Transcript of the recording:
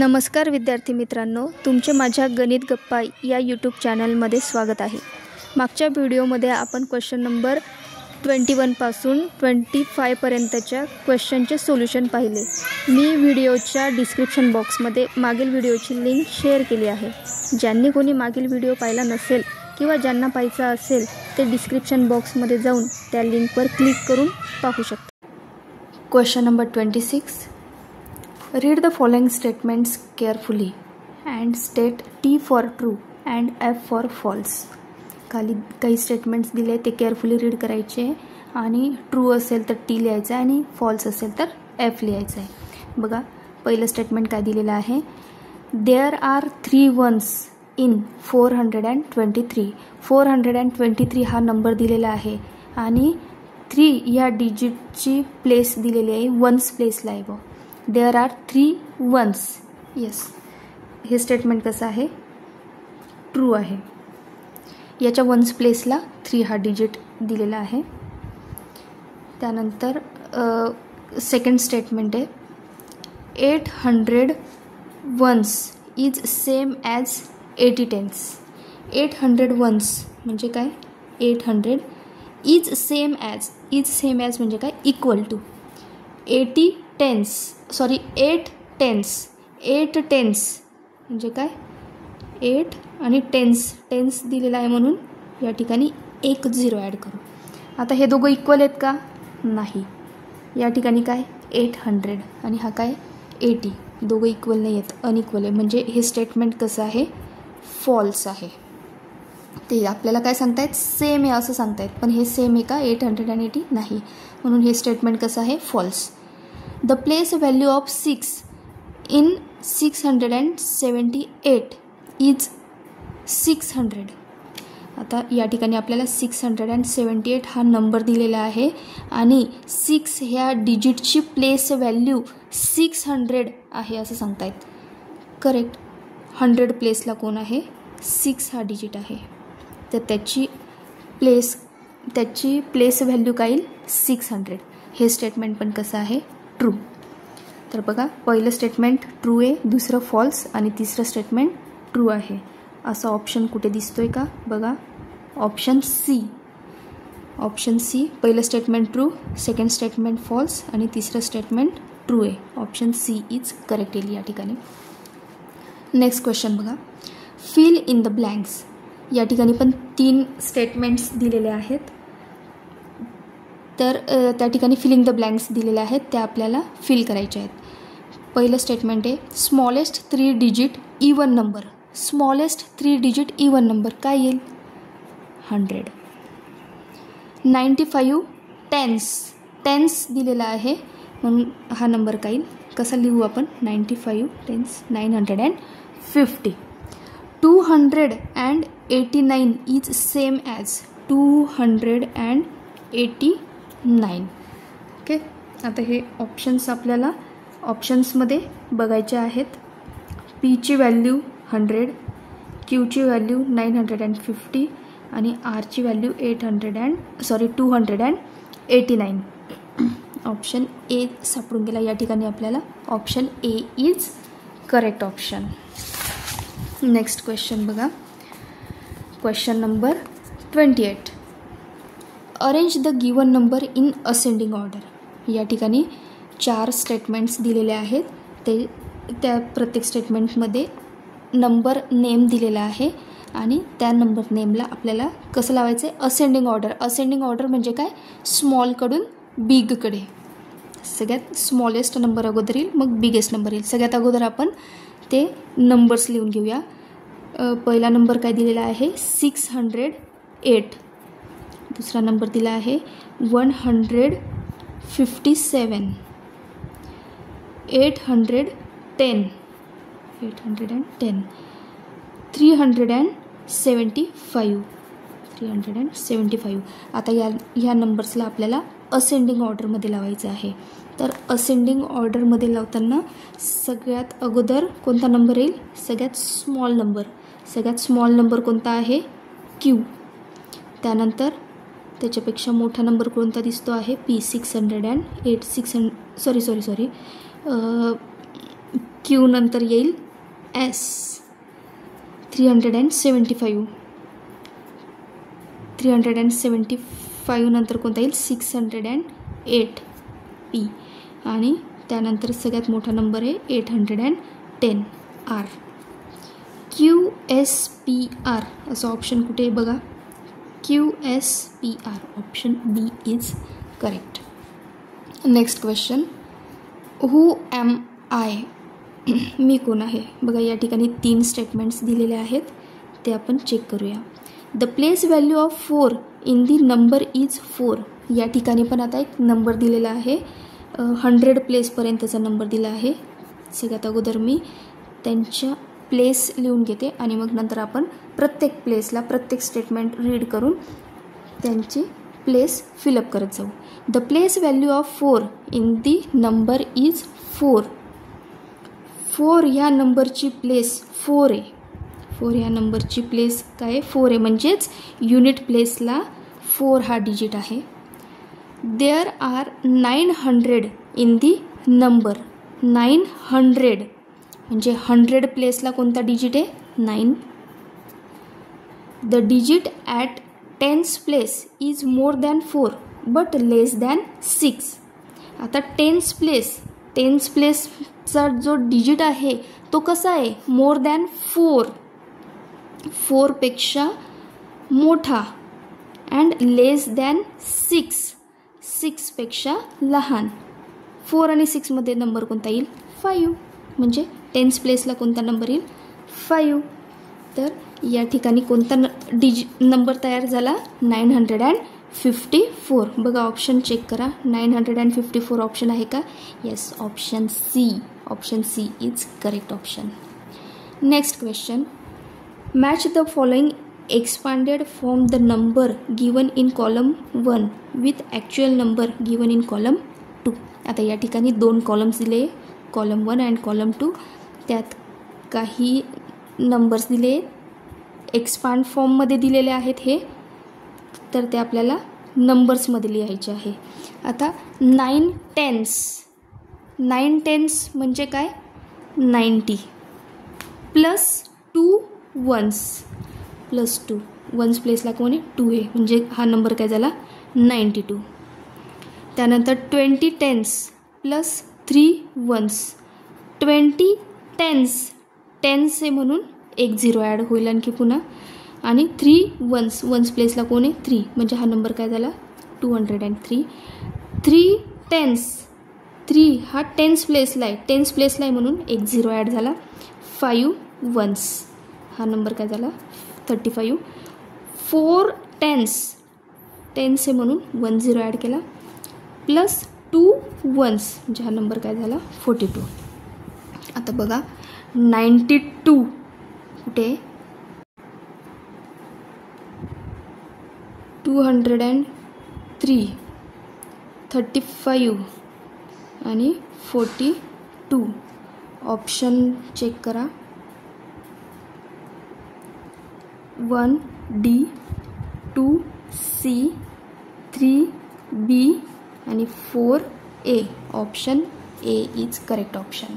नमस्कार विद्यार्थी मित्रांनो, तुमचे माझ्या गणित गप्पा या यूट्यूब चॅनलमध्ये स्वागत आहे। मागच्या व्हिडिओमध्ये आपण क्वेश्चन नंबर 21 पासून 25 पर्यंतच्या क्वेश्चनचे सोल्यूशन पाहिले। मी व्हिडिओच्या डिस्क्रिप्शन बॉक्समध्ये मागील व्हिडिओची लिंक शेअर केली आहे। ज्यांनी कोणी मागील व्हिडिओ पाहिला नसेल किंवा ज्यांना पाहायचा असेल ते डिस्क्रिप्शन बॉक्समध्ये जाऊन त्या लिंकवर क्लिक करून पाहू शकता। Question number 26, read the following statements carefully and state T for true and F for false। खाली काही स्टेटमेंट्स दिले ते केअरफुली रीड करायचे आणि ट्रू असेल तर टी लिहायचं आणि फॉल्स असेल तर एफ लिहायचं आहे। बघा पहिलं स्टेटमेंट काय दिलेलं आहे, देअर आर 3 ones इन 423। 423 हा नंबर दिलेला आहे आणि 3 या डिजिटची प्लेस दिलेली आहे, वन्स प्लेसला आहे बघ। देअर आर 3 ones, येस हे स्टेटमेंट कसं आहे, ट्रू आहे। याच्या वन्स प्लेसला 3 हा डिजिट दिलेला आहे। त्यानंतर सेकंड स्टेटमेंट आहे, 800 ones is same as 80 tens। 800 ones म्हणजे काय, 800 इज सेम ॲज म्हणजे काय, equal to 80 tens, sorry 8 tens। 8 tens म्हणजे काय, 8 आणि टेन्स दिलेला आहे म्हणून या ठिकाणी एक 0 ॲड करू। आता हे दोघं इक्वल आहेत का, नाही। या ठिकाणी काय 800 आणि हा काय 80, दोघं इक्वल नाही आहेत, अनइक्वल आहे, म्हणजे हे स्टेटमेंट कसं आहे, फॉल्स आहे। ते आपल्याला काय सांगतायत, सेम आहे असं सांगतायत, पण हे सेम आहे का 800 आणि 80 नाही, म्हणून हे स्टेटमेंट कसं आहे, false. The place value of 6 in 678 is 600। आता या ठिकाणी आपल्याला 678 हा नंबर दिलेला आहे आणि 6 ह्या डिजिटची प्लेस व्हॅल्यू 600 आहे असं सांगतायत। करेक्ट, 100 प्लेसला कोण आहे, 6 हा डिजिट आहे, तर त्याची प्लेस व्हॅल्यू काय येईल, 600। हे स्टेटमेंट पण कसं आहे, ट्रू। तर बघा पहिलं स्टेटमेंट ट्रू आहे, दुसरं फॉल्स आणि तिसरं स्टेटमेंट ट्रू आहे। असं ऑप्शन कुठे दिसतोय का, बघा ऑप्शन सी, पहिलं statement true, second statement false आणि तिसरं स्टेटमेंट ट्रू आहे। ऑप्शन सी इज करेक्ट येईल या ठिकाणी। नेक्स्ट क्वेश्चन बघा, फिल इन द ब्लँक्स। या ठिकाणी पण 3 स्टेटमेंट्स दिलेले आहेत, तर त्या ठिकाणी फिलिंग द ब्लँक्स दिलेले आहेत, ते आपल्याला फिल करायचे आहेत। पहिलं स्टेटमेंट आहे, smallest 3 digit even number. Smallest 3 digit even number काय येईल, 100। 95 टेन्स दिलेला आहे म्हणून हा नंबर काय येईल, कसा लिहू आपण, 95 tens 950। 289 is same as 289। Okay, आता हे ऑप्शन्स आपल्याला ऑप्शन्समध्ये बघायचे आहेत। पीची व्हॅल्यू 100, क्यूची व्हॅल्यू 950 आणि आरची व्हॅल्यू 289। ऑप्शन ए सापडून गेला या ठिकाणी आपल्याला, option A is correct option. Next question बघा, question number 28, arrange the given number in ascending order. या ठिकाणी 4 स्टेटमेंट्स दिलेले आहेत, त्या प्रत्येक स्टेटमेंटमध्ये नंबर नेम दिलेला आहे आणि त्या नंबर नेमला आपल्याला कसं लावायचं आहे, असेंडिंग ऑर्डर। असेंडिंग ऑर्डर म्हणजे काय, स्मॉलकडून बिगकडे, सगळ्यात स्मॉलेस्ट नंबर अगोदर येईल मग बिगेस्ट नंबर येईल। सगळ्यात अगोदर आपण ते नंबर्स लिहून घेऊया। पहिला नंबर काय दिलेला आहे, 608। दुसरा नंबर दिला आहे 157, 810, 375। आता ह्या नंबर्सला आपल्याला असेंडिंग ऑर्डरमध्ये लावायचं आहे। तर असेंडिंग ऑर्डरमध्ये लावताना सगळ्यात अगोदर कोणता नंबर येईल, सगळ्यात स्मॉल नंबर कोणता आहे, क्यू। त्यानंतर त्याच्यापेक्षा मोठा नंबर कोणता दिसतो आहे, P608, क्यू नंतर येईल एस 375. 375 नंतर कोणता येईल 608 पी आणि त्यानंतर सगळ्यात मोठा नंबर आहे 810 आर. QSPR असं ऑप्शन कुठे आहे बघा. QSPR option B is correct. Next question, who am I, मी कोण आहे. बघा या ठिकाणी 3 स्टेटमेंट्स दिलेले आहेत, ते आपण चेक करूया. The place value of 4 in the number is 4. या ठिकाणी पण आता एक नंबर दिलेला आहे, 100 प्लेसपर्यंतचा नंबर दिला आहे. सगळ्यात अगोदर मी त्यांच्या प्लेस लिहून घेते आणि मग नंतर आपण प्रत्येक प्लेसला प्रत्येक स्टेटमेंट रीड करून त्यांची प्लेस फिलअप करत जाऊ. The place value of 4 in the number is 4. 4 ह्या नंबरची प्लेस 4 आहे. 4 ह्या नंबरची प्लेस काय आहे 4 आहे, म्हणजेच युनिट प्लेसला 4 हा डिजिट आहे. There are 900 in the number. 900 म्हणजे 100 प्लेसला कोणता डिजिट आहे 9. The digit at 10th place is more than 4 but less than 6. आता 10th प्लेसचा जो डिजिट आहे तो कसा आहे मोर दॅन 4. 4 पेक्षा मोठा अँड लेस दॅन 6. 6 पेक्षा लहान. 4 आणि 6 मध्ये नंबर कोणता येईल 5. म्हणजे 10th प्लेसला कोणता नंबर येईल 5. तर या ठिकाणी कोणता नंबर तयार झाला 954. बघा ऑप्शन चेक करा, 954 ऑप्शन आहे का. Yes, option C is correct option. Next question, match the following expanded from the number given in column 1 with actual number given in column 2. आता या ठिकाणी 2 कॉलम्स दिले, कॉलम 1 अँड कॉलम 2. त्यात काही numbers दिले एक्सपांड फॉर्ममध्ये दिलेले आहेत हे, तर ते आपल्याला नंबर्समध्ये लिहायचे आहे. आता 9 10s म्हणजे काय 90 प्लस 2 ones प्लस 2 वन्स प्लेसला कोण आहे 2 आहे, म्हणजे हा नंबर काय झाला 92. त्यानंतर 20 10s प्लस 3 ones. 20 10s आहे म्हणून एक 0 ॲड होईल आणखी पुन्हा, आणि 3 वन्स प्लेसला कोण आहे 3, म्हणजे हा नंबर काय झाला 203. 3 10s 3 हा 10th प्लेसला आहे म्हणून एक 0 ॲड झाला. 5 ones हा नंबर काय झाला 35. 4 10s आहे म्हणून 1 0 ॲड केला प्लस 2 ones म्हणजे हा नंबर काय झाला 42. आता बघा 92 कुठे 203 35 आणि 42. ऑप्शन चेक करा, 1D 2C 3B आणि 4A. Option A is correct option.